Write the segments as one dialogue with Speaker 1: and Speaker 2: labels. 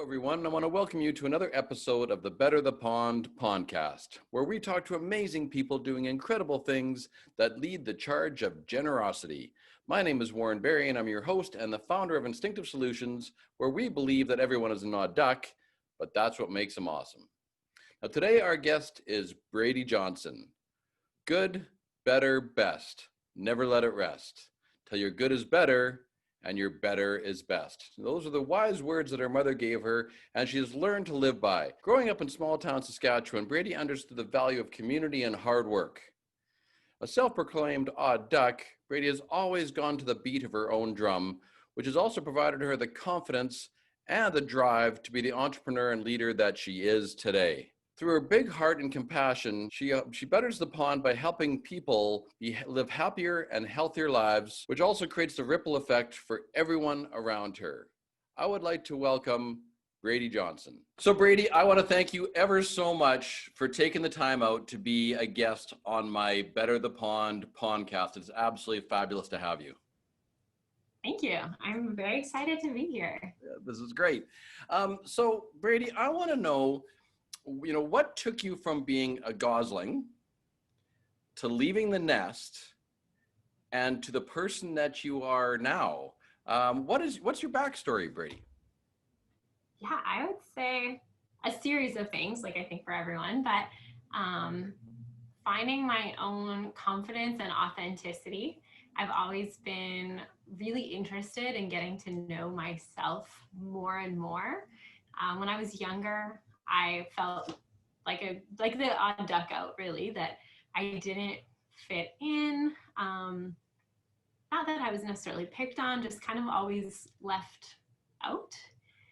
Speaker 1: Everyone. I want to welcome you to another episode of the Better the Pond Pondcast, where we talk to amazing people doing incredible things that lead the charge of generosity. My name is Warren Berry, and I'm your host and the founder of Instinctive Solutions, where we believe that everyone is an odd duck, but that's what makes them awesome. Now, today our guest is Brady Johnson. Good, better, best. Never let it rest. Till your good is better and your better is best. Those are the wise words that her mother gave her, and she has learned to live by. Growing up in small town Saskatchewan, Brady understood the value of community and hard work. A self-proclaimed odd duck, Brady has always gone to the beat of her own drum, which has also provided her the confidence and the drive to be the entrepreneur and leader that she is today. Through her big heart and compassion, she betters the pond by helping people live happier and healthier lives, which also creates the ripple effect for everyone around her. I would like to welcome Brady Johnson. So Brady, I want to thank you ever so much for taking the time out to be a guest on my Better the Pond podcast. It's absolutely fabulous to have you.
Speaker 2: Thank you. I'm very excited to be here.
Speaker 1: Yeah, this is great. So Brady, I want to know, what took you from being a gosling to leaving the nest and to the person that you are now? What's your backstory, Brady?
Speaker 2: Yeah, I would say a series of things, like I think for everyone, but finding my own confidence and authenticity. I've always been really interested in getting to know myself more and more. When I was younger, I felt like the odd duck out, really, that I didn't fit in. Not that I was necessarily picked on, just kind of always left out.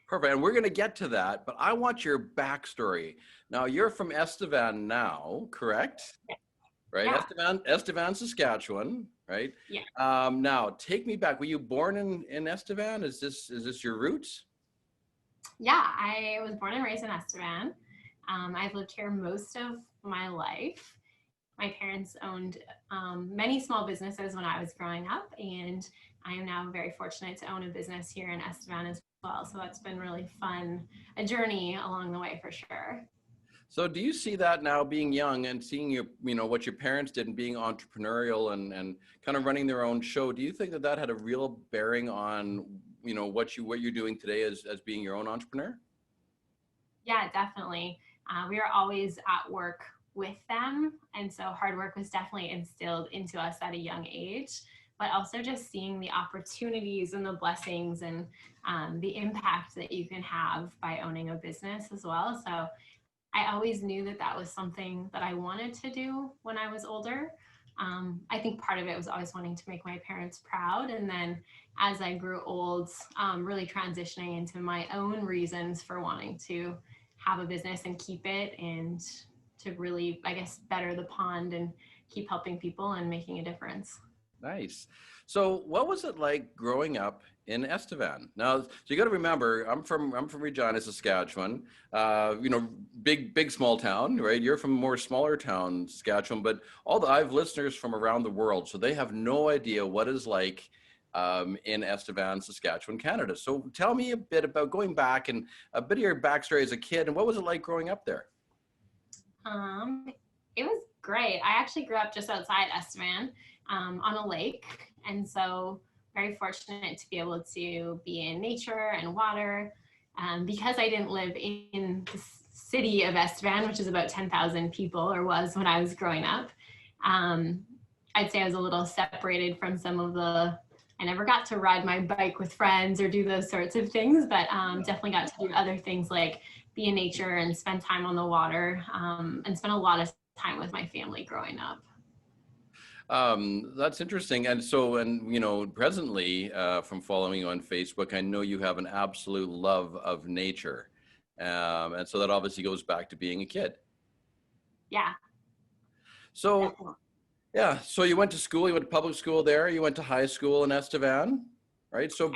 Speaker 1: Perfect. And we're going to get to that, but I want your backstory. Now, you're from Estevan now, correct?
Speaker 2: Yeah.
Speaker 1: Right?
Speaker 2: Yeah.
Speaker 1: Estevan, Saskatchewan, right?
Speaker 2: Yeah.
Speaker 1: Now, take me back. Were you born in Estevan? Is this your roots?
Speaker 2: Yeah, I was born and raised in Estevan. I've lived here most of my life. My parents owned many small businesses when I was growing up, and I am now very fortunate to own a business here in Estevan as well. So that's been really fun, a journey along the way for sure.
Speaker 1: So do you see that now, being young and seeing what your parents did and being entrepreneurial and kind of running their own show? Do you think that had a real bearing on what you're doing today as being your own entrepreneur?
Speaker 2: Yeah, definitely. We were always at work with them, and so hard work was definitely instilled into us at a young age. But also just seeing the opportunities and the blessings and the impact that you can have by owning a business as well. So I always knew that was something that I wanted to do when I was older. I think part of it was always wanting to make my parents proud. And then as I grew old, really transitioning into my own reasons for wanting to have a business and keep it, and to really, I guess, better the pond and keep helping people and making a difference.
Speaker 1: Nice. So what was it like growing up in Estevan? Now, so you got to remember, I'm from Regina, Saskatchewan. Big small town, right? You're from a more smaller town, Saskatchewan, but I have listeners from around the world, so they have no idea what it's like in Estevan, Saskatchewan, Canada. So tell me a bit about going back and a bit of your backstory as a kid, and what was it like growing up there?
Speaker 2: It was great. I actually grew up just outside Estevan, on a lake, and so very fortunate to be able to be in nature and water. Because I didn't live in the city of Estevan, which is about 10,000 people, or was when I was growing up, I'd say I was a little separated from I never got to ride my bike with friends or do those sorts of things, but definitely got to do other things like be in nature and spend time on the water, and spend a lot of time with my family growing up.
Speaker 1: That's interesting. And so, presently, from following you on Facebook, I know you have an absolute love of nature. And so that obviously goes back to being a kid.
Speaker 2: Yeah.
Speaker 1: So,
Speaker 2: Definitely.
Speaker 1: yeah. So you went to school, you went to public school there, you went to high school in Estevan, right? So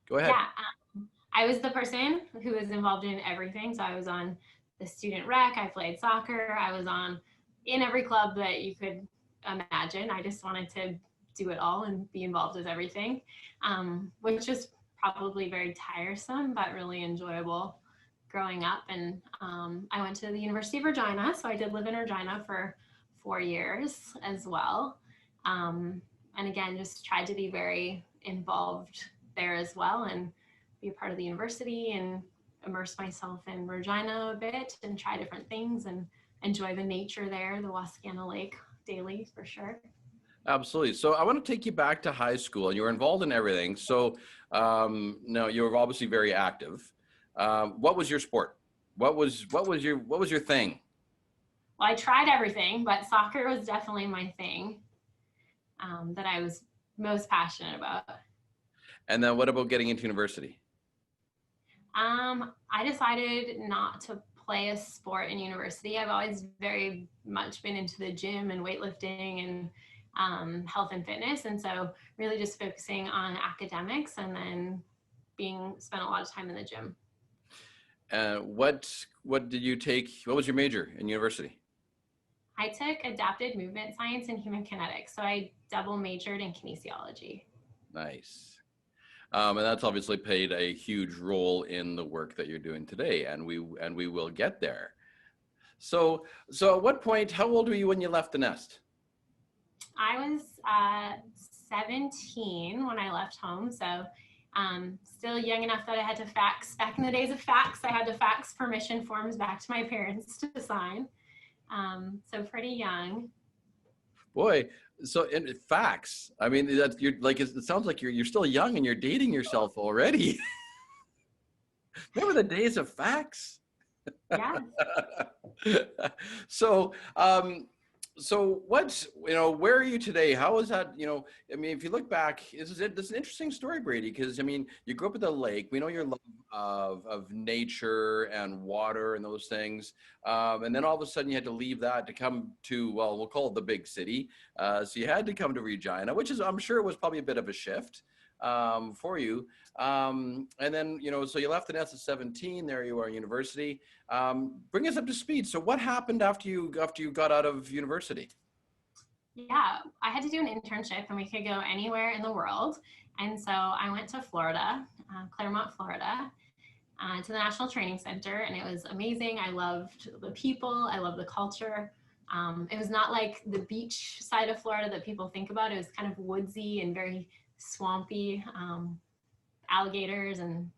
Speaker 1: go ahead.
Speaker 2: Yeah. I was the person who was involved in everything. So I was on the student rec, I played soccer, I was in every club that you could imagine. I just wanted to do it all and be involved with everything, which is probably very tiresome, but really enjoyable growing up. And I went to the University of Regina, so I did live in Regina for 4 years as well. And again, just tried to be very involved there as well and be a part of the university and immerse myself in Regina a bit and try different things and enjoy the nature there, the Wascana Lake daily for sure.
Speaker 1: Absolutely. So I want to take you back to high school, and you were involved in everything. So no, you were obviously very active. What was your sport? What was your thing?
Speaker 2: Well, I tried everything, but soccer was definitely my thing that I was most passionate about.
Speaker 1: And then what about getting into university?
Speaker 2: I decided not to play a sport in university. I've always very much been into the gym and weightlifting and health and fitness. And so really just focusing on academics and then spent a lot of time in the gym.
Speaker 1: What did you take? What was your major in university?
Speaker 2: I took adapted movement science and human kinetics. So I double majored in kinesiology.
Speaker 1: Nice. And that's obviously played a huge role in the work that you're doing today, and we will get there. So at what point, how old were you when you left the nest?
Speaker 2: I was 17 when I left home. So still young enough that I had to fax, back in the days of fax, I had to fax permission forms back to my parents to sign. So pretty young.
Speaker 1: Boy, so in facts, I mean, that's you're like it sounds like you're still young and you're dating yourself already. Remember the days of fax?
Speaker 2: Yeah.
Speaker 1: So, so what's, where are you today? How is that, I mean, if you look back, this is an interesting story, Brady, because I mean, you grew up at the lake. We know your love of nature and water and those things. And then all of a sudden you had to leave that to come to, well, we'll call it the big city. So you had to come to Regina, which is, I'm sure it was probably a bit of a shift for you. And then, so you left the nest at 17, there you are in university. Bring us up to speed. So what happened after you got out of university?
Speaker 2: Yeah, I had to do an internship and we could go anywhere in the world. And so I went to Florida, Claremont, Florida, to the National Training Center, and it was amazing. I loved the people. I loved the culture. It was not like the beach side of Florida that people think about. It was kind of woodsy and very swampy, alligators and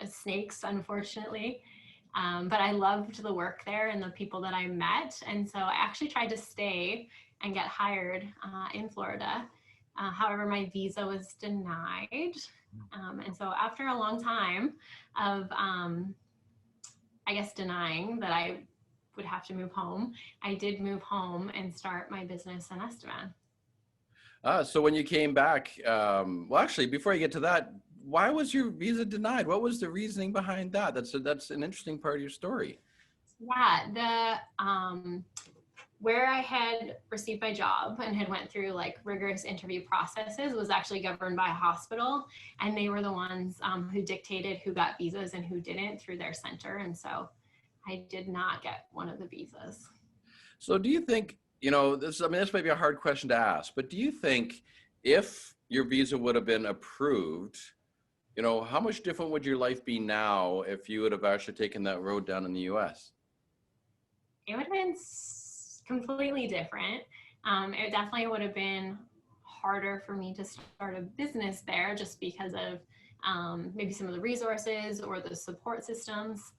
Speaker 2: snakes, unfortunately. But I loved the work there and the people that I met. And so I actually tried to stay and get hired in Florida. However, my visa was denied. And so after a long time of, I guess, denying that I would have to move home, I did move home and start my business in Estevan.
Speaker 1: So when you came back, well, actually, before I get to that, why was your visa denied? What was the reasoning behind that? That's an interesting part of your story.
Speaker 2: Yeah, where I had received my job and had went through like rigorous interview processes was actually governed by a hospital, and they were the ones who dictated who got visas and who didn't through their center. And so I did not get one of the visas.
Speaker 1: So do you think, this may be a hard question to ask, but do you think if your visa would have been approved, how much different would your life be now if you would have actually taken that road down in the US?
Speaker 2: It would have been completely different. It definitely would have been harder for me to start a business there just because of maybe some of the resources or the support systems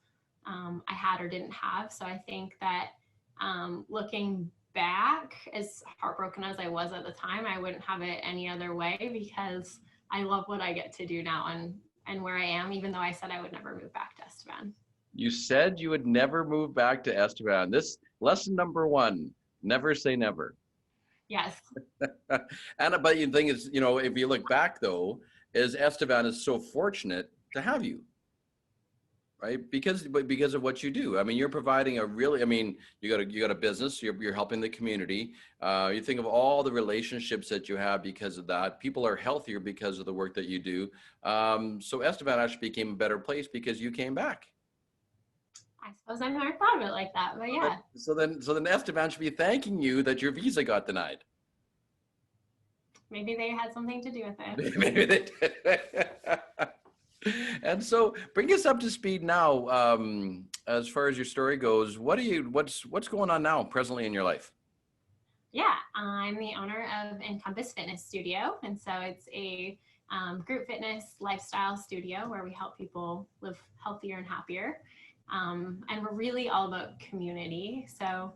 Speaker 2: I had or didn't have. So I think that looking back, as heartbroken as I was at the time, I wouldn't have it any other way because I love what I get to do now and where I am, even though I said I would never move back to Estevan.
Speaker 1: You said you would never move back to Estevan. This lesson number 1, never say never.
Speaker 2: Yes.
Speaker 1: But the thing is, if you look back though, is Estevan is so fortunate to have you, right? Because of what you do. I mean, you're providing you got a business, you're helping the community. You think of all the relationships that you have because of that. People are healthier because of the work that you do. So Estevan actually became a better place because you came back.
Speaker 2: I suppose I never thought of it like that, but yeah.
Speaker 1: So then Estevan should be thanking you that your visa got denied.
Speaker 2: maybe they had something to do with it.
Speaker 1: Maybe they did. And so bring us up to speed now. As far as your story goes, what's going on now presently in your life?
Speaker 2: Yeah, I'm the owner of Encompass Fitness Studio. And so it's a group fitness lifestyle studio where we help people live healthier and happier. And we're really all about community. So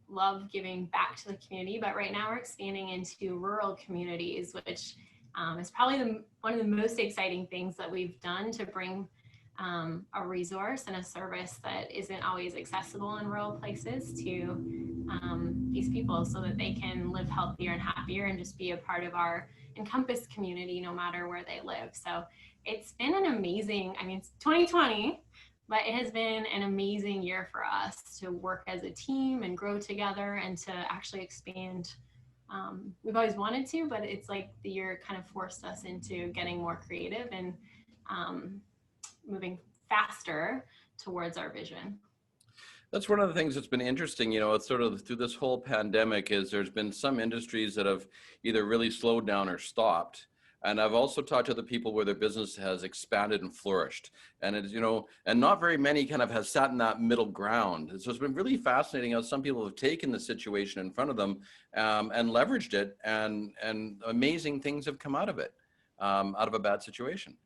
Speaker 2: love giving back to the community. But right now we're expanding into rural communities, which is probably one of the most exciting things that we've done to bring a resource and a service that isn't always accessible in rural places to these people so that they can live healthier and happier and just be a part of our Encompass community no matter where they live. So it's been an amazing, I mean, it's 2020, but it has been an amazing year for us to work as a team and grow together and to actually expand. We've always wanted to, but it's like the year kind of forced us into getting more creative and moving faster towards our vision.
Speaker 1: That's one of the things that's been interesting, it's sort of through this whole pandemic is there's been some industries that have either really slowed down or stopped. And I've also talked to the people where their business has expanded and flourished. And it's, and not very many kind of has sat in that middle ground. So it's been really fascinating how some people have taken the situation in front of them and leveraged it, and amazing things have come out of it, out of a bad situation.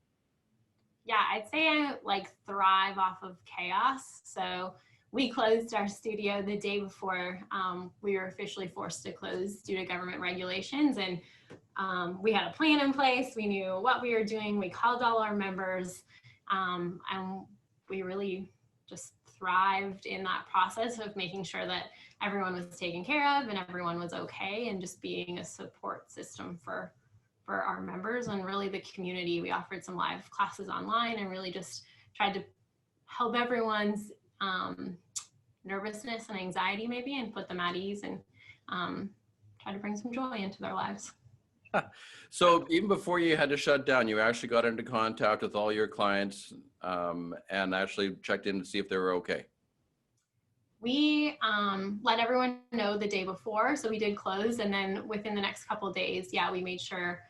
Speaker 2: Yeah, I'd say I thrive off of chaos. So we closed our studio the day before we were officially forced to close due to government regulations. And we had a plan in place. We knew what we were doing. We called all our members, and we really just thrived in that process of making sure that everyone was taken care of and everyone was okay, and just being a support system for our members and really the community. We offered some live classes online and really just tried to help everyone's nervousness and anxiety maybe, and put them at ease, and try to bring some joy into their lives.
Speaker 1: So even before you had to shut down, you actually got into contact with all your clients and actually checked in to see if they were okay.
Speaker 2: We let everyone know the day before, so we did close, and then within the next couple of days, we made sure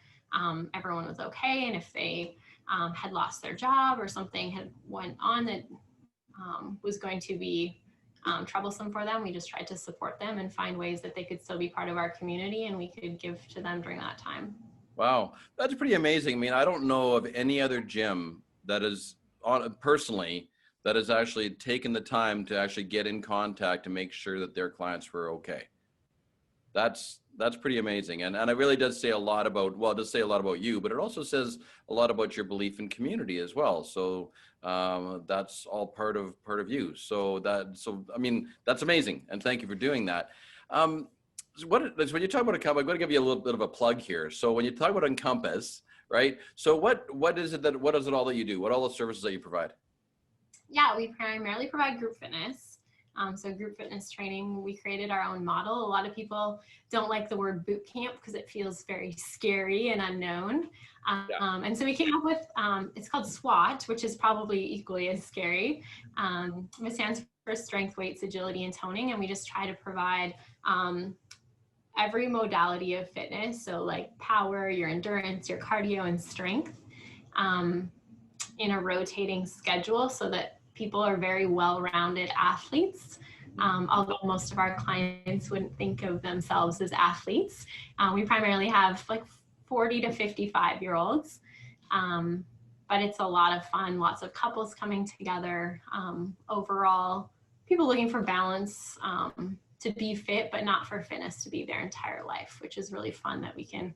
Speaker 2: everyone was okay, and if they had lost their job or something had went on that was going to be troublesome for them, we just tried to support them and find ways that they could still be part of our community and we could give to them during that time.
Speaker 1: Wow, that's pretty amazing. I mean, I don't know of any other gym that is personally that has actually taken the time to actually get in contact to make sure that their clients were okay. That's pretty amazing. And it really does say a lot about, well, it does say a lot about you, but it also says a lot about your belief in community as well. So that's all part of you. So I mean, that's amazing. And thank you for doing that. So when you talk about Encompass, I'm going to give you a little bit of a plug here. So when you talk about Encompass, right? So what is it all that you do? What are all the services that you provide?
Speaker 2: Yeah, we primarily provide group fitness. So group fitness training, we created our own model. A lot of people don't like the word boot camp because it feels very scary and unknown. And so we came up with, it's called SWAT, which is probably equally as scary. It stands for strength, weights, agility, and toning. And we just try to provide every modality of fitness. So like power, your endurance, your cardio, and strength in a rotating schedule so that people are very well-rounded athletes. Although most of our clients wouldn't think of themselves as athletes. We primarily have like 40 to 55-year-olds, but it's a lot of fun, lots of couples coming together. Overall, people looking for balance, to be fit, but not for fitness to be their entire life, which is really fun that we can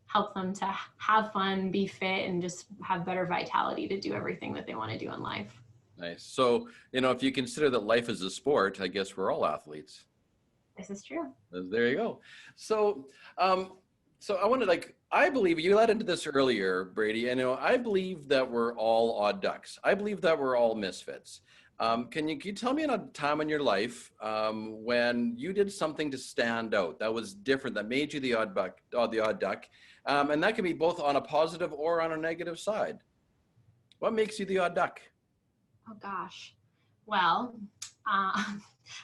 Speaker 2: help them to have fun, be fit, and just have better vitality to do everything that they want to do in life.
Speaker 1: Nice. So, if you consider that life is a sport, I guess we're all athletes.
Speaker 2: This is true.
Speaker 1: There you go. So, I wanted, I believe you led into this earlier, Brady. I believe that we're all odd ducks. I believe that we're all misfits. Can you tell me a time in your life when you did something to stand out that was different, that made you the odd duck, and that can be both on a positive or on a negative side. What makes you the odd duck?
Speaker 2: Oh gosh. Well, Uh,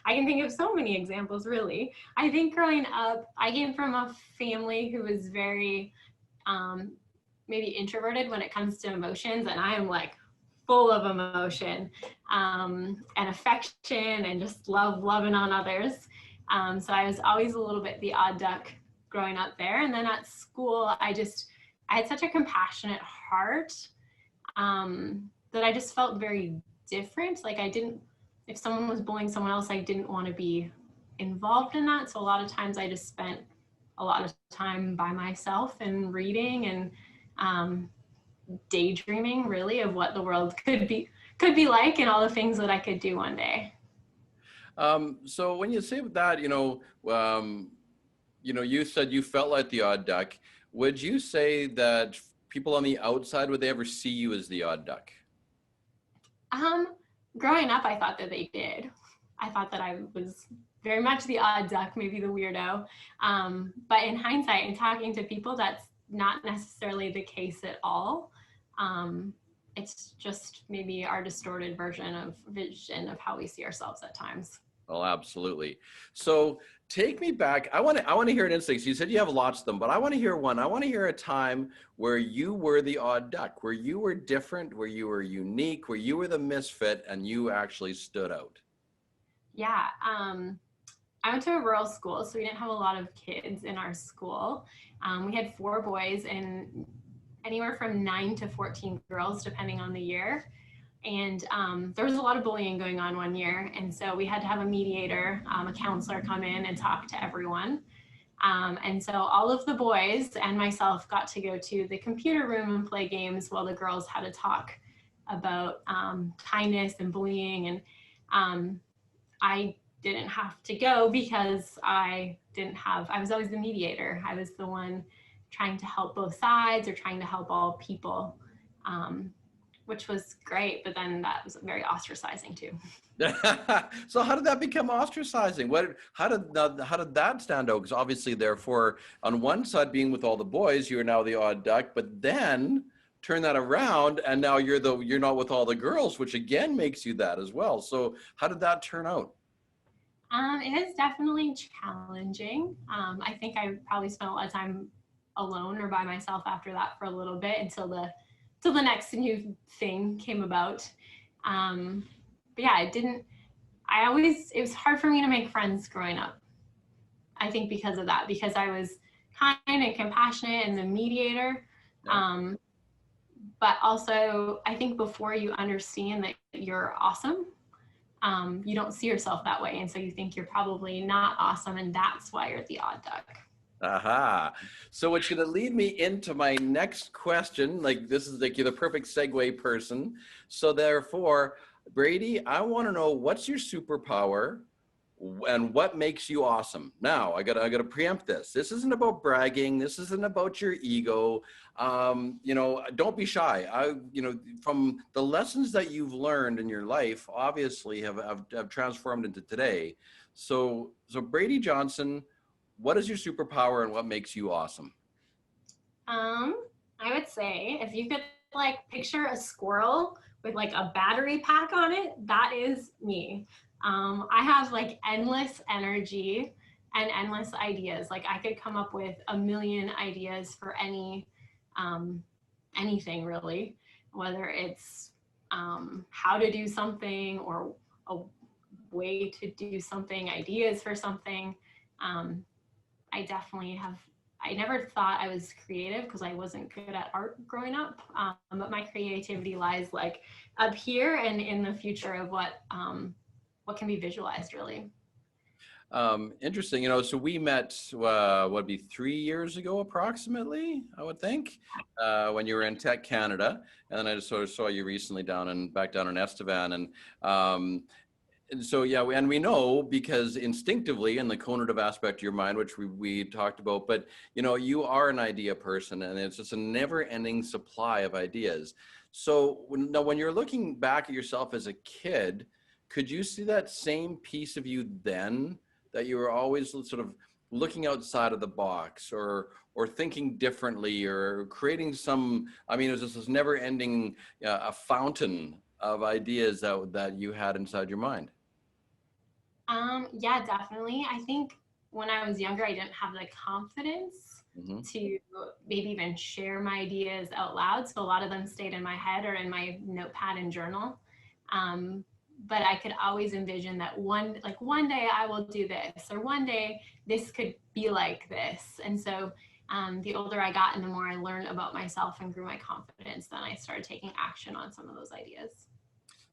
Speaker 2: I can think of so many examples, really. I think growing up, I came from a family who was very um, maybe introverted when it comes to emotions, and I am like full of emotion and affection and just loving on others. So I was always a little bit the odd duck growing up there. And then at school, I had such a compassionate heart that I just felt very different. Like if someone was bullying someone else, I didn't want to be involved in that. So a lot of times I just spent a lot of time by myself and reading and daydreaming, really, of what the world could be like and all the things that I could do one day.
Speaker 1: So when you say that, you said you felt like the odd duck. Would you say that people on the outside, would they ever see you as the odd duck?
Speaker 2: Growing up, I thought that they did. I thought that I was very much the odd duck, maybe the weirdo. But in hindsight, and talking to people, that's not necessarily the case at all. It's just maybe our distorted vision of how we see ourselves at times.
Speaker 1: Oh, absolutely. So take me back. I want to hear an instance. You said you have lots of them, but I want to hear one. I want to hear a time where you were the odd duck, where you were different, where you were unique, where you were the misfit, and you actually stood out.
Speaker 2: Yeah. I went to a rural school, so we didn't have a lot of kids in our school. We had 4 boys and anywhere from 9 to 14 girls, depending on the year. And there was a lot of bullying going on one year. And so we had to have a mediator, a counselor come in and talk to everyone. And so all of the boys and myself got to go to the computer room and play games while the girls had to talk about kindness and bullying. And I didn't have to go because I was always the mediator. I was the one trying to help both sides or trying to help all people. Which was great, but then that was very ostracizing too.
Speaker 1: So how did that become ostracizing? How did that stand out? Because obviously, therefore, on one side, being with all the boys, you are now the odd duck, but then turn that around, and now you're not with all the girls, which again makes you that as well. So how did that turn out?
Speaker 2: It is definitely challenging. I think I probably spent a lot of time alone or by myself after that for a little bit until the next new thing came about. But yeah, it was hard for me to make friends growing up. I think because of that, because I was kind and compassionate and the mediator.
Speaker 1: Yeah.
Speaker 2: But also, I think before you understand that you're awesome, you don't see yourself that way. And so you think you're probably not awesome, and that's why you're the odd duck.
Speaker 1: Aha. So it's going to lead me into my next question. Like, this is like, you're the perfect segue person. So therefore, Brady, I want to know, what's your superpower and what makes you awesome? Now, I gotta preempt this. This isn't about bragging. This isn't about your ego. Don't be shy. From the lessons that you've learned in your life, obviously have transformed into today. So Brady Johnson, what is your superpower and what makes you awesome?
Speaker 2: I would say if you could like picture a squirrel with like a battery pack on it, that is me. I have like endless energy and endless ideas. Like I could come up with a million ideas for anything really, whether it's how to do something or a way to do something, ideas for something. I definitely have. I never thought I was creative because I wasn't good at art growing up, but my creativity lies like up here and in the future of what can be visualized, really.
Speaker 1: Interesting. So we met, would be 3 years ago, approximately, I would think, when you were in Tech Canada. And then I just sort of saw you recently back down in Estevan. And so, yeah, and we know because instinctively in the conative aspect of your mind, which we talked about, but, you are an idea person, and it's just a never ending supply of ideas. So when you're looking back at yourself as a kid, could you see that same piece of you then, that you were always sort of looking outside of the box or thinking differently or creating it was just this never ending, a fountain of ideas that you had inside your mind?
Speaker 2: Yeah, definitely. I think when I was younger, I didn't have the confidence
Speaker 1: Mm-hmm.
Speaker 2: to maybe even share my ideas out loud. So a lot of them stayed in my head or in my notepad and journal. Um, but I could always envision that one day I will do this, or one day this could be like this. And so the older I got and the more I learned about myself and grew my confidence, then I started taking action on some of those ideas.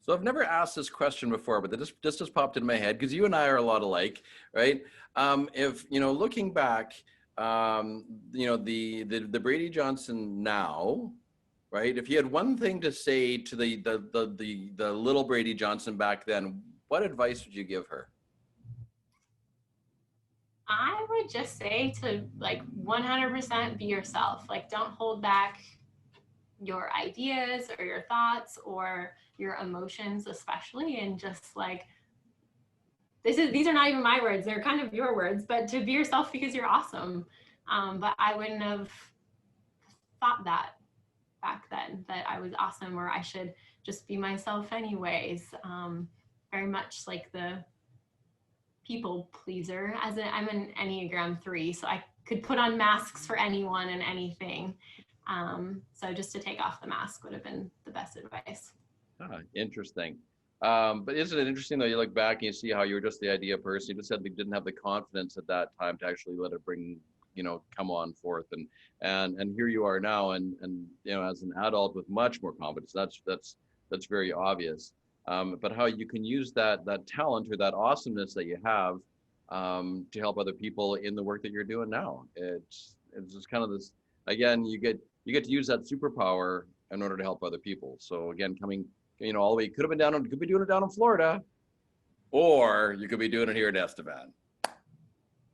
Speaker 1: So I've never asked this question before, but this just popped in my head because you and I are a lot alike, right? If looking back, the Brady Johnson now, right? If you had one thing to say to the little Brady Johnson back then, what advice would you give her?
Speaker 2: I would just say to 100% be yourself. Like, don't hold back your ideas or your thoughts or your emotions, especially, and just these are not even my words, they're kind of your words, but to be yourself because you're awesome. But I wouldn't have thought that back then, that I was awesome or I should just be myself anyways. Very much like the people pleaser. I'm an Enneagram 3, so I could put on masks for anyone and anything. So just to take off the mask would have been the best advice.
Speaker 1: Interesting. But isn't it interesting though? You look back and you see how you were just the idea person. You just said they didn't have the confidence at that time to actually let it come on forth, and here you are now, and as an adult with much more confidence. That's very obvious. But how you can use that talent or that awesomeness that you have to help other people in the work that you're doing now. It's just kind of this, again, you get to use that superpower in order to help other people. So again, coming all the way, could be doing it down in Florida, or you could be doing it here in Estevan.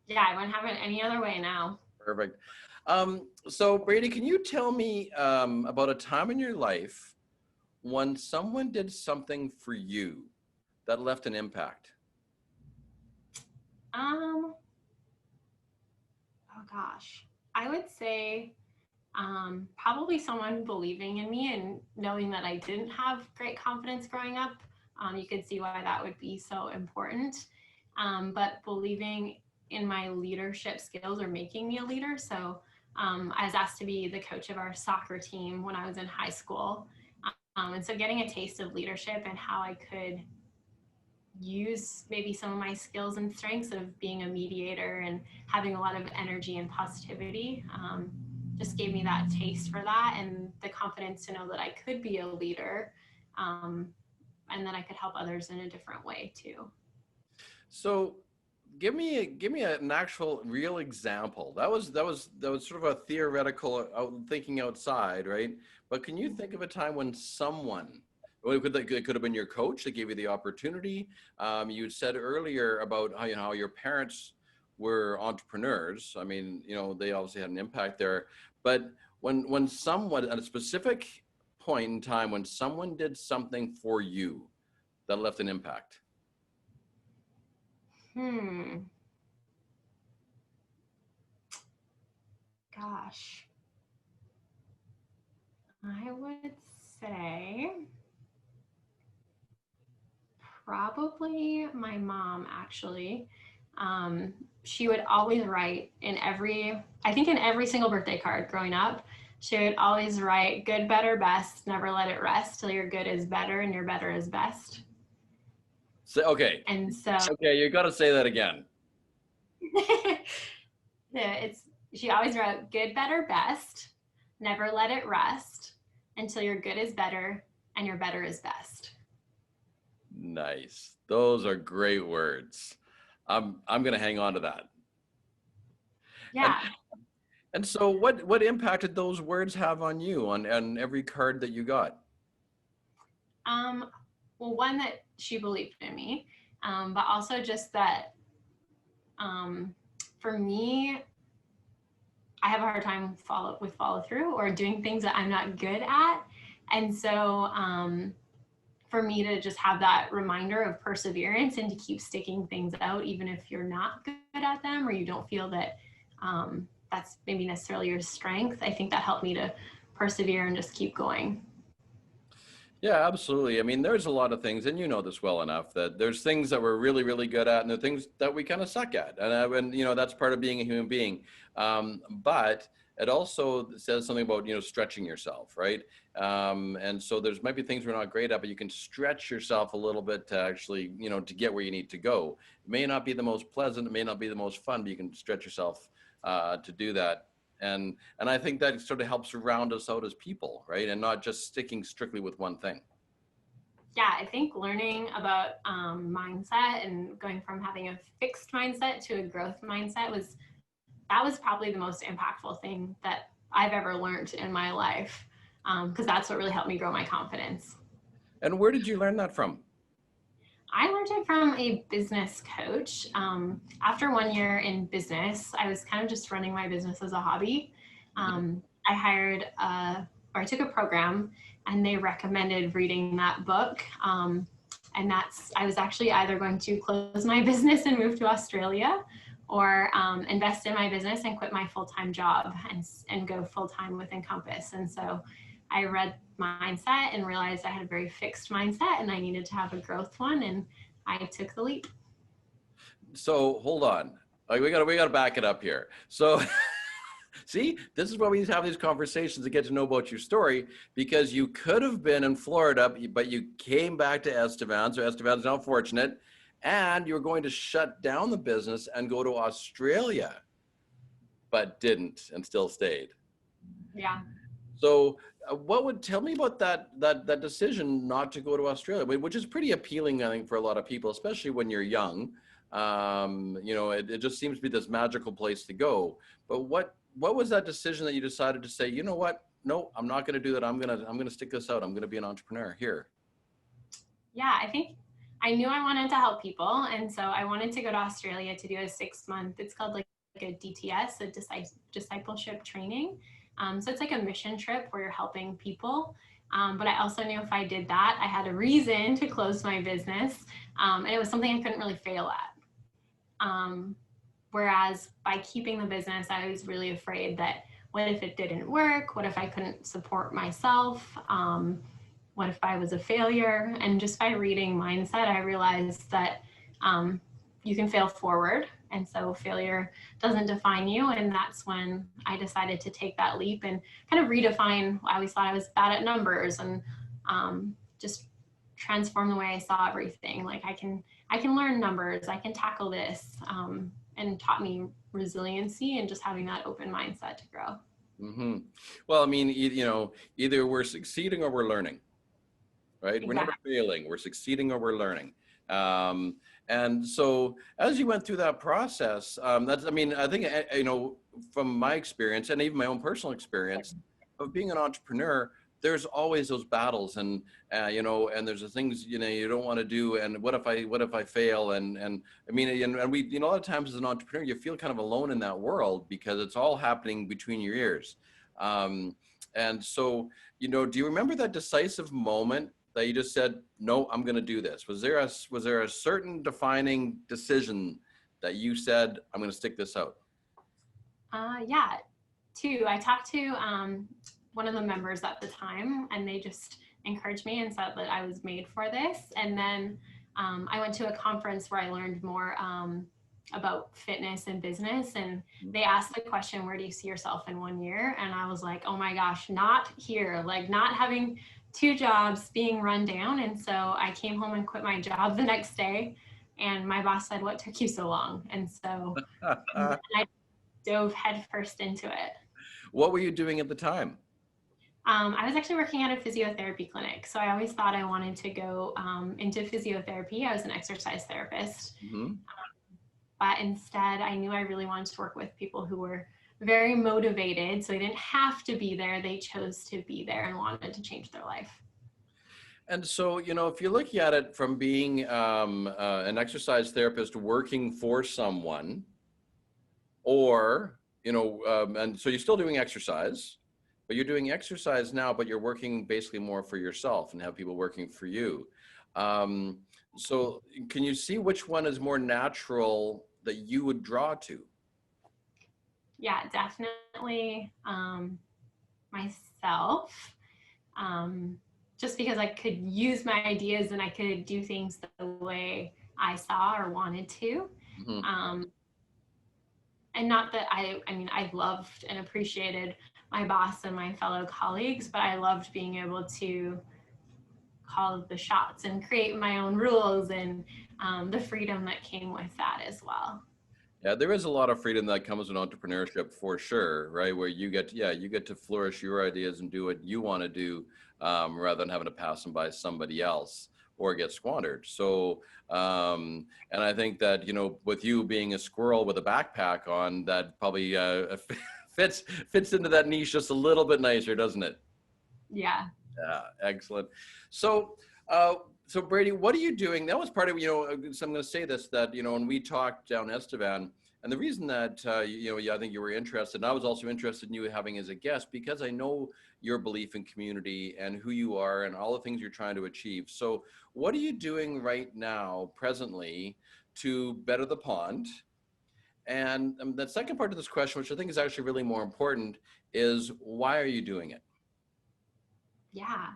Speaker 2: Yeah, I wouldn't have it any other way now.
Speaker 1: Perfect. So Brady, can you tell me about a time in your life when someone did something for you that left an impact?
Speaker 2: Um, oh gosh, I would say probably someone believing in me and knowing that I didn't have great confidence growing up. You could see why that would be so important. But believing in my leadership skills or making me a leader. So I was asked to be the coach of our soccer team when I was in high school. And so getting a taste of leadership and how I could use maybe some of my skills and strengths of being a mediator and having a lot of energy and positivity just gave me that taste for that and the confidence to know that I could be a leader, and that I could help others in a different way too.
Speaker 1: So give me an actual real example. That was sort of a theoretical thinking outside, right? But can you think of a time when someone, well, it could have been your coach that gave you the opportunity. You said earlier about how your parents were entrepreneurs. I mean, they obviously had an impact there. But when someone at a specific point in time when someone did something for you that left an impact.
Speaker 2: Hmm. Gosh. I would say probably my mom, actually. She would always write I think in every single birthday card growing up, she would always write good, better, best, never let it rest till your good is better and your better is best.
Speaker 1: So, okay.
Speaker 2: And so
Speaker 1: Okay, you got to say that again.
Speaker 2: yeah, she always wrote good, better, best, never let it rest until your good is better and your better is best.
Speaker 1: Nice. Those are great words. I'm going to hang on to that. And
Speaker 2: Yeah.
Speaker 1: and so what impact did those words have on you on every card that you got?
Speaker 2: Um, well, one, that she believed in me, but also just that um, for me, I have a hard time follow through or doing things that I'm not good at. And so for me to just have that reminder of perseverance and to keep sticking things out, even if you're not good at them or you don't feel that that's maybe necessarily your strength, I think that helped me to persevere and just keep going.
Speaker 1: Yeah, absolutely. I mean, there's a lot of things, and you know this well enough, that there's things that we're really, really good at, and there are things that we kind of suck at, and you know that's part of being a human being. But it also says something about stretching yourself, right? And so there's might be things we're not great at, but you can stretch yourself a little bit to actually to get where you need to go. It may not be the most pleasant, it may not be the most fun, but you can stretch yourself to do that. And I think that sort of helps round us out as people, right? And not just sticking strictly with one thing.
Speaker 2: Yeah, I think learning about mindset and going from having a fixed mindset to a growth mindset was probably the most impactful thing that I've ever learned in my life, because that's what really helped me grow my confidence.
Speaker 1: And where did you learn that from?
Speaker 2: I learned it from a business coach. After 1 year in business, I was kind of just running my business as a hobby.
Speaker 1: Mhm.
Speaker 2: I hired or I took a program, and they recommended reading that book. And I was actually either going to close my business and move to Australia, or invest in my business and quit my full-time job and go full-time with Encompass. And so I read mindset and realized I had a very fixed mindset and I needed to have a growth one, and I took the leap.
Speaker 1: So hold on. Like we gotta back it up here. So see, this is why we have these conversations to get to know about your story, because you could have been in Florida, but you came back to Estevan. So Estevan's now fortunate, and you're going to shut down the business and go to Australia, but didn't and still stayed.
Speaker 2: Yeah.
Speaker 1: So, what would tell me about that decision not to go to Australia, which is pretty appealing, I think, for a lot of people, especially when you're young. It just seems to be this magical place to go. But what was that decision that you decided to say, you know what? No, I'm not going to do that. I'm gonna stick this out. I'm going to be an entrepreneur here.
Speaker 2: Yeah, I think I knew I wanted to help people. And so I wanted to go to Australia to do a 6 month, it's called like a DTS, a discipleship training. So it's like a mission trip where you're helping people. But I also knew if I did that, I had a reason to close my business. And it was something I couldn't really fail at. Whereas by keeping the business, I was really afraid that what if it didn't work? What if I couldn't support myself? What if I was a failure? And just by reading mindset, I realized that you can fail forward. And so failure doesn't define you. And that's when I decided to take that leap and kind of redefine. I always thought I was bad at numbers, and just transform the way I saw everything. Like I can learn numbers, I can tackle this, and taught me resiliency and just having that open mindset to grow.
Speaker 1: Hmm. Well, I mean, either we're succeeding or we're learning, right? We're never
Speaker 2: Exactly.
Speaker 1: failing. We're succeeding or we're learning. Um, and so, as you went through that process, I mean, I think, from my experience and even my own personal experience of being an entrepreneur, there's always those battles, and there's the things you don't want to do, and what if I fail, and I mean, and we, a lot of times as an entrepreneur, you feel kind of alone in that world because it's all happening between your ears. And so, do you remember that decisive moment that you just said, no, I'm going to do this? Was there a certain defining decision that you said, I'm going to stick this out?
Speaker 2: Yeah, two. I talked to one of the members at the time, and they just encouraged me and said that I was made for this. And then I went to a conference where I learned more about fitness and business. And they asked the question, where do you see yourself in 1 year? And I was like, oh my gosh, not here, like not having two jobs, being run down. And so I came home and quit my job the next day. And my boss said, what took you so long? And so I dove headfirst into it.
Speaker 1: What were you doing at the time?
Speaker 2: I was actually working at a physiotherapy clinic. So I always thought I wanted to go into physiotherapy. I was an exercise therapist.
Speaker 1: Hmm.
Speaker 2: But instead, I knew I really wanted to work with people who were very motivated. So they didn't have to be there, they chose to be there and wanted to change their life.
Speaker 1: And so, if you're looking at it from being an exercise therapist working for someone, or, and so you're still doing exercise, but you're doing exercise now, but you're working basically more for yourself and have people working for you. Um, so can you see which one is more natural that you would draw to?
Speaker 2: Yeah, definitely myself. Um, just because I could use my ideas and I could do things the way I saw or wanted to.
Speaker 1: Mhm.
Speaker 2: And not that I mean, I loved and appreciated my boss and my fellow colleagues, but I loved being able to call the shots and create my own rules and the freedom that came with that as well.
Speaker 1: Yeah, there is a lot of freedom that comes with entrepreneurship for sure, right? Where you get, yeah, you get to flourish your ideas and do what you want to do, rather than having to pass them by somebody else or get squandered. So, and I think that, you know, with you being a squirrel with a backpack on, that probably fits into that niche just a little bit nicer, doesn't it?
Speaker 2: Yeah.
Speaker 1: Yeah, excellent. So, uh, so Brady, what are you doing? That was part of, you know, so I'm going to say this, that, you know, when we talked down Estevan, and the reason that, you know, yeah, I think you were interested, and I was also interested in you having as a guest, because I know your belief in community and who you are and all the things you're trying to achieve. So what are you doing right now, presently, to better the pond? And the second part of this question, which I think is actually really more important, is why are you doing it?
Speaker 2: Yeah.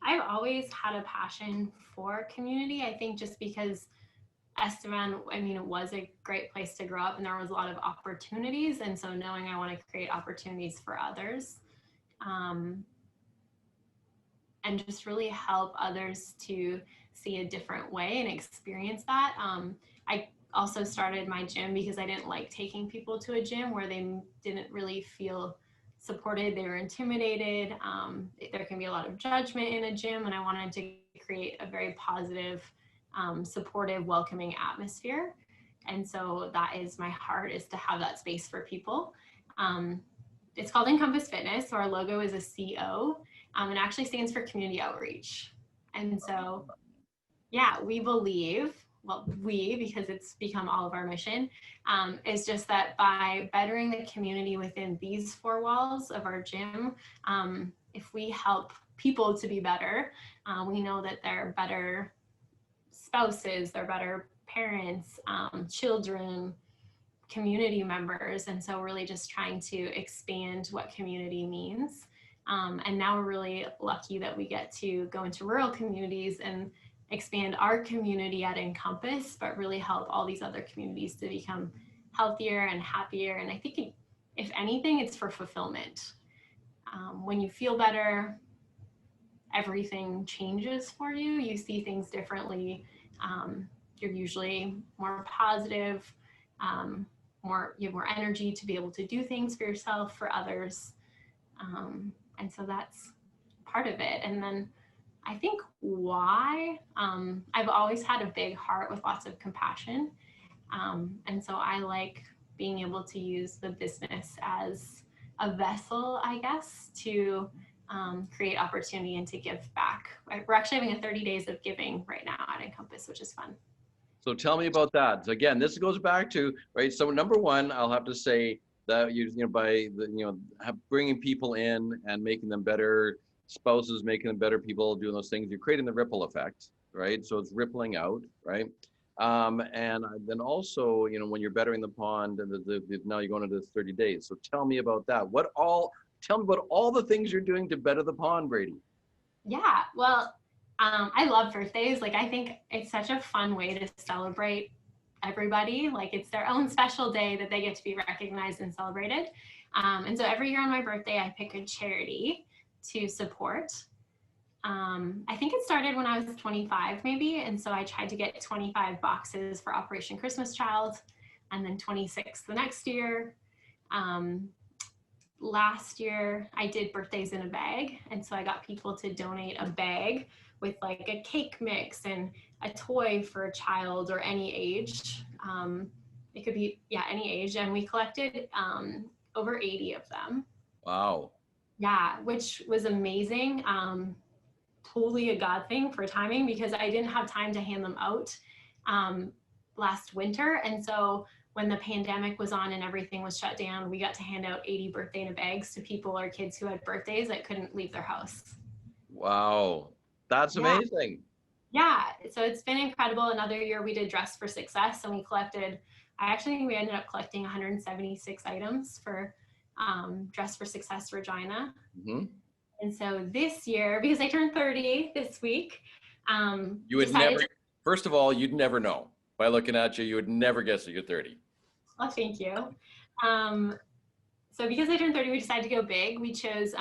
Speaker 2: I've always had a passion for community. I think just because Estevan, I mean, it was a great place to grow up and there was a lot of opportunities. And so knowing I want to create opportunities for others, um, and just really help others to see a different way and experience that. I also started my gym because I didn't like taking people to a gym where they didn't really feel supported. They were intimidated. There can be a lot of judgment in a gym, and I wanted to create a very positive, supportive, welcoming atmosphere. And so that is my heart, is to have that space for people. Um, it's called Encompass Fitness. So our logo is a CO. It actually stands for community outreach. And so, yeah, we believe, well, we, because it's become all of our mission, is just that by bettering the community within these four walls of our gym, if we help people to be better, we know that they're better spouses, they're better parents, children, community members. And so really just trying to expand what community means. And now we're really lucky that we get to go into rural communities and expand our community at Encompass, but really help all these other communities to become healthier and happier. And I think, if anything, it's for fulfillment. When you feel better, everything changes for you. You see things differently. You're usually more positive, you have more energy to be able to do things for yourself, for others. And so that's part of it. And then I think why, I've always had a big heart with lots of compassion. And so I like being able to use the business as a vessel, I guess, to create opportunity and to give back. We're actually having a 30 days of giving right now at Encompass, which is fun.
Speaker 1: So tell me about that. So again, this goes back to, right. So number one, I'll have to say that you know, by the, you know, bringing people in and making them better spouses, making them better people, doing those things, you're creating the ripple effect, right? So it's rippling out, right? And then also, you know, when you're bettering the pond, and now you're going into 30 days. So tell me about that. Tell me about all the things you're doing to better the pond, Brady.
Speaker 2: Yeah, well, I love birthdays. Like, I think it's such a fun way to celebrate everybody. Like, it's their own special day that they get to be recognized and celebrated. And so every year on my birthday, I pick a charity to support. I think it started when I was 25, maybe. And so I tried to get 25 boxes for Operation Christmas Child, and then 26 the next year. Um, Last year I did birthdays in a bag, and so I got people to donate a bag with like a cake mix and a toy for a child or any age. It could be, yeah, any age, and we collected over 80 of them.
Speaker 1: Wow.
Speaker 2: Yeah, which was amazing. Totally a God thing for timing, because I didn't have time to hand them out um, last winter. And so when the pandemic was on and everything was shut down, we got to hand out 80 birthday in a bags to people or kids who had birthdays that couldn't leave their house.
Speaker 1: Wow. That's
Speaker 2: Yeah.
Speaker 1: amazing.
Speaker 2: Yeah. So it's been incredible. Another year we did Dress for Success, and we collected, I actually think we ended up collecting 176 items for Dress for Success Regina.
Speaker 1: Mm-hmm.
Speaker 2: And so this year, because I turned 30 this week,
Speaker 1: You would
Speaker 2: decided
Speaker 1: never,
Speaker 2: to,
Speaker 1: first of all, you'd never know. By looking at you, you would never guess that you're 30.
Speaker 2: oh, thank you. Um, so because I turned 30, we decided to go big. We chose,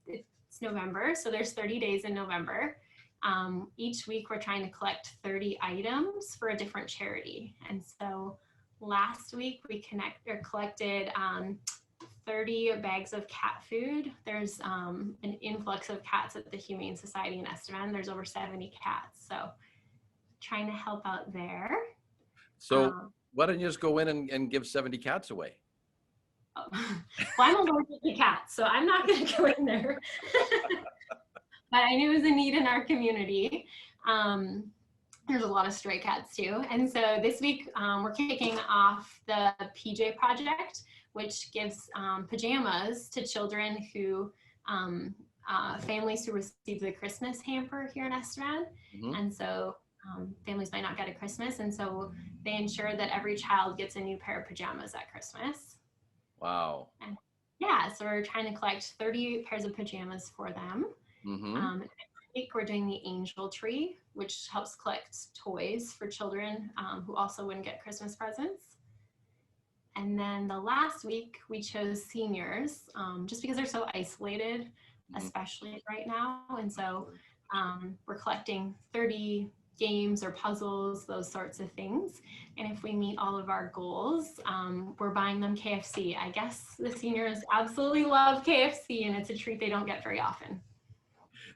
Speaker 2: it's November, so there's 30 days in November. Each week we're trying to collect 30 items for a different charity. And so last week we collected 30 bags of cat food. There's an influx of cats at the Humane Society in Estevan. There's over 70 cats. So trying to help out there.
Speaker 1: So why don't you just go in and give 70 cats away?
Speaker 2: Oh, well, I'm allergic to cats, so I'm not going to go in there. But I knew it was a need in our community. There's a lot of stray cats too. And so this week we're kicking off the PJ project, which gives pajamas to children who, families who receive the Christmas hamper here in Estevan. Mm-hmm. And so families might not get a Christmas. And so they ensure that every child gets a new pair of pajamas at Christmas.
Speaker 1: Wow.
Speaker 2: And yeah, so we're trying to collect 30 pairs of pajamas for them. Mm-hmm. Next week we're doing the angel tree, which helps collect toys for children who also wouldn't get Christmas presents. And then the last week we chose seniors, just because they're so isolated, mm-hmm. especially right now. And so we're collecting 30 games or puzzles, those sorts of things. And if we meet all of our goals, we're buying them KFC. I guess the seniors absolutely love KFC, and it's a treat they don't get very often.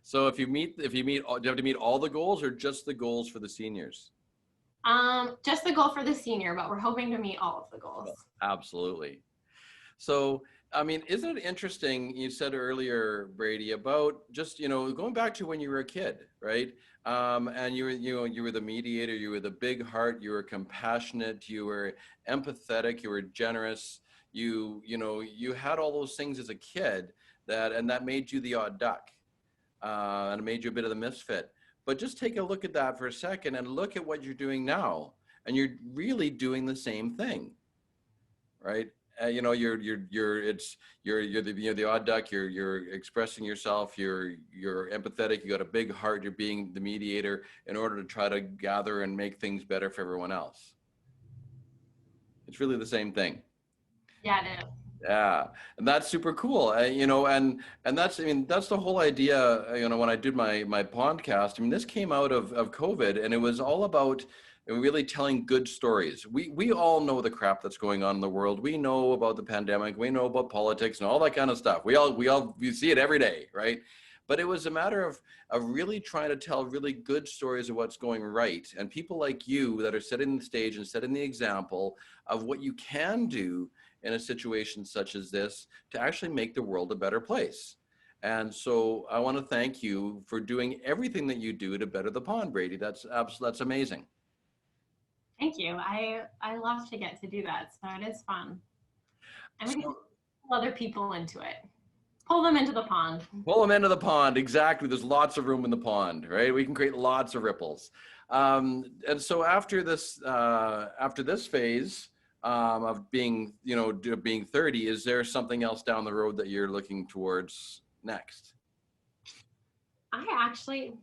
Speaker 1: So do you have to meet all the goals or just the goals for the seniors?
Speaker 2: Just the goal for the senior, but we're hoping to meet all of the goals.
Speaker 1: Absolutely. So, I mean, isn't it interesting, you said earlier, Brady, about just, going back to when you were a kid, right? And you were the mediator, you were the big heart, you were compassionate, you were empathetic, you were generous, you had all those things as a kid that made you the odd duck, and it made you a bit of the misfit. But just take a look at that for a second and look at what you're doing now, and you're really doing the same thing, right? You're the odd duck. You're expressing yourself. You're empathetic. You got a big heart. You're being the mediator in order to try to gather and make things better for everyone else. It's really the same thing.
Speaker 2: Yeah, it is.
Speaker 1: Yeah, and that's super cool. And that's the whole idea. When I did my Pondcast, this came out of COVID, and it was all about really telling good stories. We all know the crap that's going on in the world. We know about the pandemic. We know about politics and all that kind of stuff. We see it every day, right? But it was a matter of really trying to tell really good stories of what's going right. And people like you that are setting the stage and setting the example of what you can do in a situation such as this to actually make the world a better place. And so I want to thank you for doing everything that you do to better the pond, Brady. That's amazing.
Speaker 2: Thank you. I love to get to do that. So it is fun. And we can pull other people into it. Pull them into the pond.
Speaker 1: Pull them into the pond. Exactly. There's lots of room in the pond, right? We can create lots of ripples. And so after this phase, of being 30, is there something else down the road that you're looking towards next?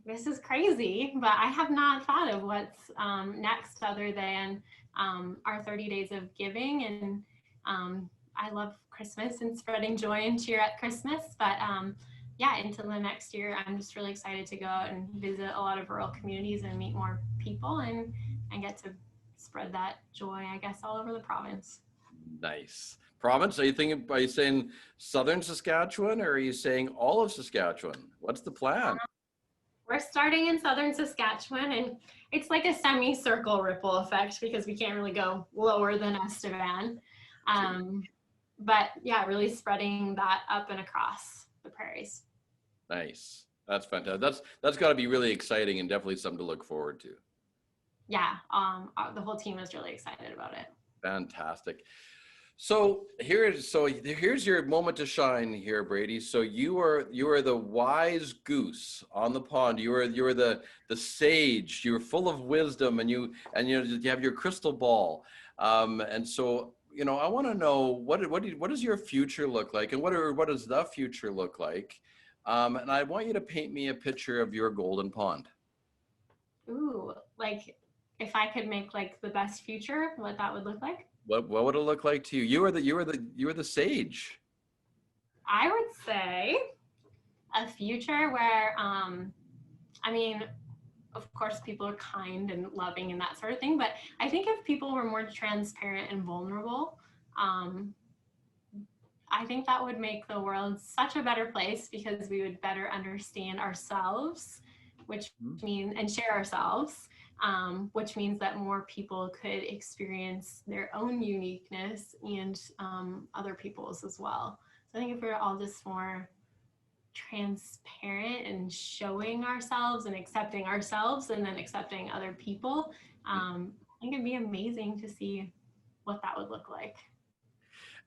Speaker 2: This is crazy, but I have not thought of what's next other than our 30 days of giving. And I love Christmas and spreading joy and cheer at Christmas. But into the next year, I'm just really excited to go out and visit a lot of rural communities and meet more people and get to spread that joy, I guess, all over the province.
Speaker 1: Nice. Province? Are you saying southern Saskatchewan, or are you saying all of Saskatchewan? What's the plan?
Speaker 2: We're starting in southern Saskatchewan, and it's like a semicircle ripple effect because we can't really go lower than Estevan. But yeah, really spreading that up and across the prairies.
Speaker 1: Nice. That's fantastic. That's got to be really exciting and definitely something to look forward to.
Speaker 2: Yeah, the whole team is really excited about it.
Speaker 1: Fantastic. So here's your moment to shine here, Brady. So you are the wise goose on the pond. You are the sage. You're full of wisdom, and you have your crystal ball. And so I want to know what does your future look like, and what does the future look like And I want you to paint me a picture of your golden pond.
Speaker 2: Ooh, like if I could make like the best future, what that would look like?
Speaker 1: What would it look like to you? You were the sage.
Speaker 2: I would say a future where, I mean, of course, people are kind and loving and that sort of thing. But I think if people were more transparent and vulnerable, um, I think that would make the world such a better place because we would better understand ourselves, which means, and share ourselves, which means that more people could experience their own uniqueness and other people's as well. So I think if we we're all just more transparent and showing ourselves and accepting ourselves and then accepting other people, I think it'd be amazing to see what that would look like.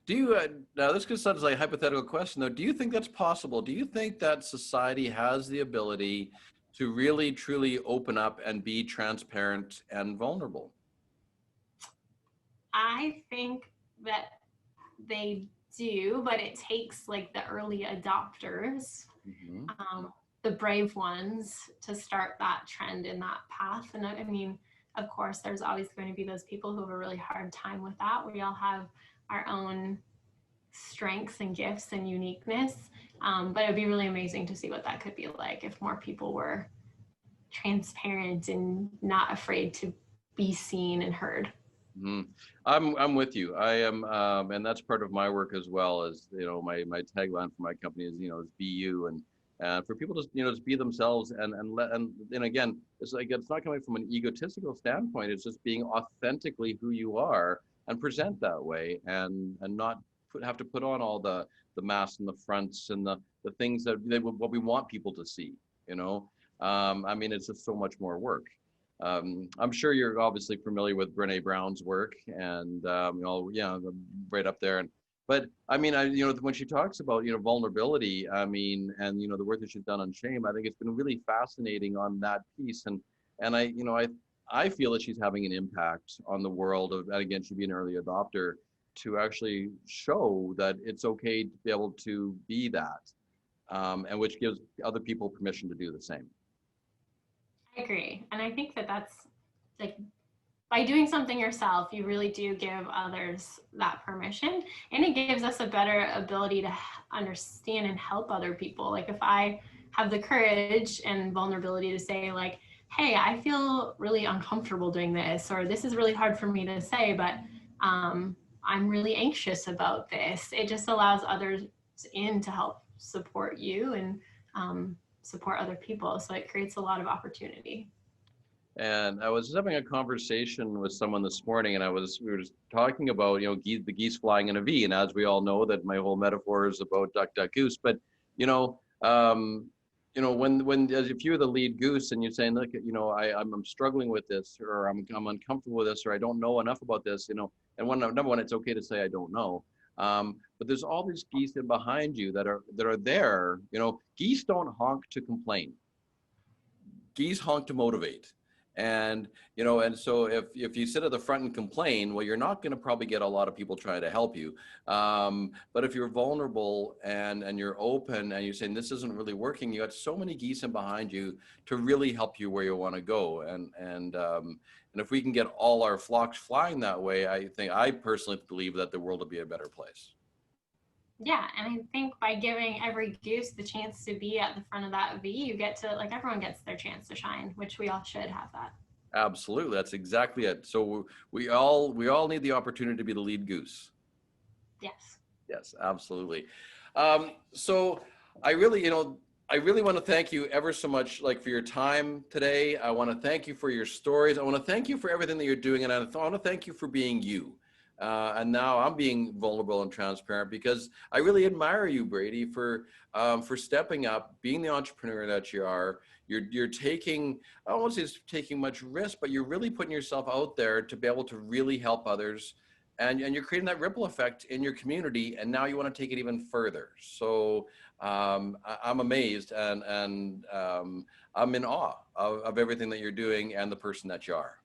Speaker 1: Do you, now this could sound like a hypothetical question though, do you think that's possible? Do you think that society has the ability to really truly open up and be transparent and vulnerable?
Speaker 2: I think that they do, but it takes like the early adopters,
Speaker 1: Mm-hmm.
Speaker 2: the brave ones, to start that trend in that path. And I mean, of course, there's always going to be those people who have a really hard time with that. We all have our own strengths and gifts and uniqueness. But it would be really amazing to see what that could be like if more people were transparent and not afraid to be seen and heard.
Speaker 1: Mm-hmm. I'm with you. I am, and that's part of my work as well. As you know, my tagline for my company is is be you, and for people to just be themselves and again, it's like it's not coming from an egotistical standpoint. It's just being authentically who you are and present that way, and not have to put on all the masks and the fronts and the things that what we want people to see. I mean, it's just so much more work. I'm sure you're obviously familiar with Brene Brown's work, and yeah, right up there. But I mean, when she talks about vulnerability, I mean, and the work that she's done on shame, I think it's been really fascinating on that piece. And I feel that she's having an impact on the world of, and again, she'd be an early adopter to actually show that it's okay to be able to be that, and which gives other people permission to do the same.
Speaker 2: I agree. And I think that that's like by doing something yourself, you really do give others that permission. And it gives us a better ability to understand and help other people. Like if I have the courage and vulnerability to say, like, hey, I feel really uncomfortable doing this, or this is really hard for me to say, but I'm really anxious about this. It just allows others in to help support you and support other people. So it creates a lot of opportunity.
Speaker 1: And I was having a conversation with someone this morning, and we were just talking about the geese flying in a V, and as we all know, that my whole metaphor is about duck, duck, goose. But you know, when as if you're the lead goose and you're saying, look, I'm struggling with this, or I'm uncomfortable with this, or I don't know enough about this, and number one, it's okay to say I don't know. But there's all these geese in behind you that are there. Geese don't honk to complain. Geese honk to motivate. And so if you sit at the front and complain, well, you're not going to probably get a lot of people trying to help you. But if you're vulnerable and you're open and you're saying this isn't really working, you got so many geese in behind you to really help you where you want to go. And if we can get all our flocks flying that way, I personally believe that the world will be a better place.
Speaker 2: Yeah, and I think by giving every goose the chance to be at the front of that V, you get to, like, everyone gets their chance to shine, which we all should have that.
Speaker 1: Absolutely, that's exactly it. So we all need the opportunity to be the lead goose.
Speaker 2: Yes.
Speaker 1: Yes, absolutely. So I really, I really want to thank you ever so much, like, for your time today. I want to thank you for your stories. I want to thank you for everything that you're doing, and I want to thank you for being you. And now I'm being vulnerable and transparent because I really admire you, Brady, for stepping up, being the entrepreneur that you are. You're taking, I don't want to say it's taking much risk, but you're really putting yourself out there to be able to really help others. And you're creating that ripple effect in your community, and now you want to take it even further. So I'm amazed, and I'm in awe of everything that you're doing and the person that you are.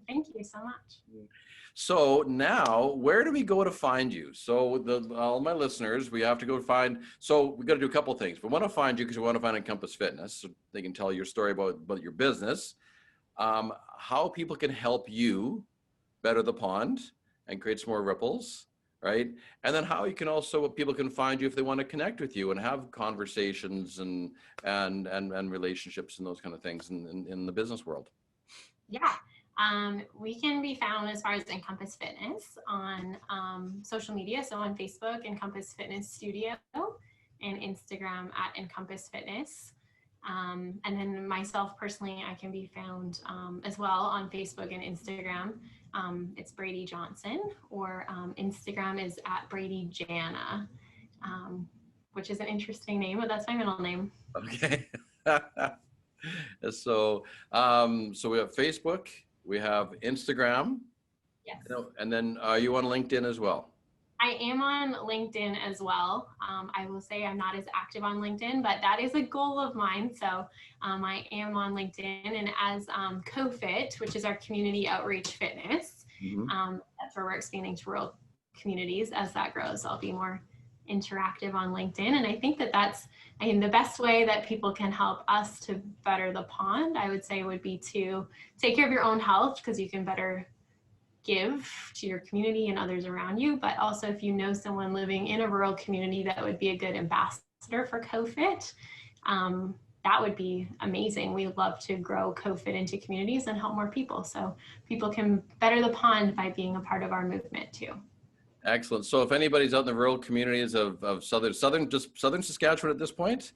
Speaker 2: Thank you so much.
Speaker 1: So now, where do we go to find you? So all my listeners, we have to go find, so we got to do a couple of things. We want to find you because we want to find Encompass Fitness, so they can tell your story about your business, how people can help you better the pond and create some more ripples, right? And then how you can also, people can find you if they want to connect with you and have conversations and relationships and those kind of things in the business world.
Speaker 2: Yeah. We can be found as far as Encompass Fitness on social media. So on Facebook, Encompass Fitness Studio, and Instagram at Encompass Fitness. And then myself personally, I can be found as well on Facebook and Instagram. It's Brady Johnson, or Instagram is at Brady Jana, which is an interesting name, but that's my middle name.
Speaker 1: Okay. So we have Facebook, we have Instagram.
Speaker 2: Yes.
Speaker 1: And then are you on LinkedIn as well?
Speaker 2: I am on LinkedIn as well. I will say I'm not as active on LinkedIn, but that is a goal of mine. So I am on LinkedIn, and as CoFit, which is our community outreach fitness, that's where we're expanding to rural communities. As that grows, I'll be more interactive on LinkedIn. And I think that's, the best way that people can help us to better the pond, I would say, would be to take care of your own health, because you can better give to your community and others around you. But also, if you know someone living in a rural community that would be a good ambassador for CoFit, that would be amazing. We would love to grow CoFit into communities and help more people, so people can better the pond by being a part of our movement too.
Speaker 1: Excellent. So if anybody's out in the rural communities of southern Saskatchewan at this point,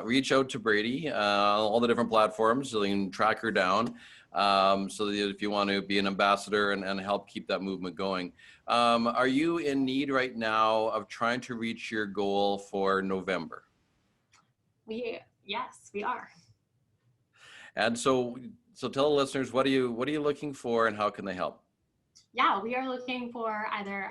Speaker 1: reach out to Brady, all the different platforms, so you can track her down. So that if you want to be an ambassador and help keep that movement going. Are you in need right now of trying to reach your goal for November?
Speaker 2: Yes, we are.
Speaker 1: And so tell the listeners, what are you looking for, and how can they help?
Speaker 2: Yeah, we are looking for either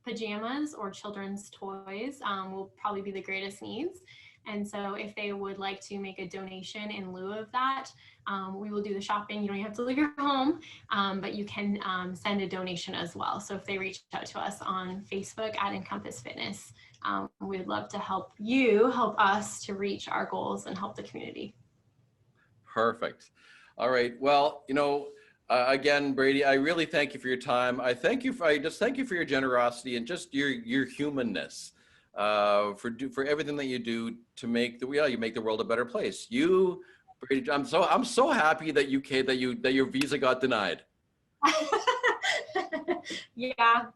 Speaker 2: pajamas or children's toys, will probably be the greatest needs. And so if they would like to make a donation in lieu of that, we will do the shopping. You don't have to leave your home, but you can send a donation as well. So if they reach out to us on Facebook at Encompass Fitness, we'd love to help us to reach our goals and help the community.
Speaker 1: Perfect. All right. Well, again, Brady, I really thank you for your time. I just thank you for your generosity and just your humanness. For everything that you do to make the world a better place. You, Brady, I'm so happy that your visa got denied.
Speaker 2: Yeah,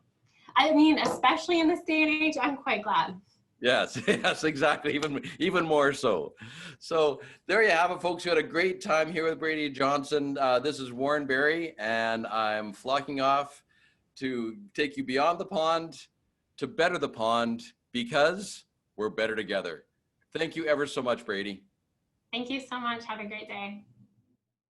Speaker 2: I mean, especially in this day and age, I'm quite glad.
Speaker 1: Yes, exactly. Even more so. So there you have it, folks. We had a great time here with Brady Johnson. This is Warren Barry, and I'm flocking off to take you beyond the pond to better the pond, because we're better together. Thank you ever so much, Brady.
Speaker 2: Thank you so much. Have a great day.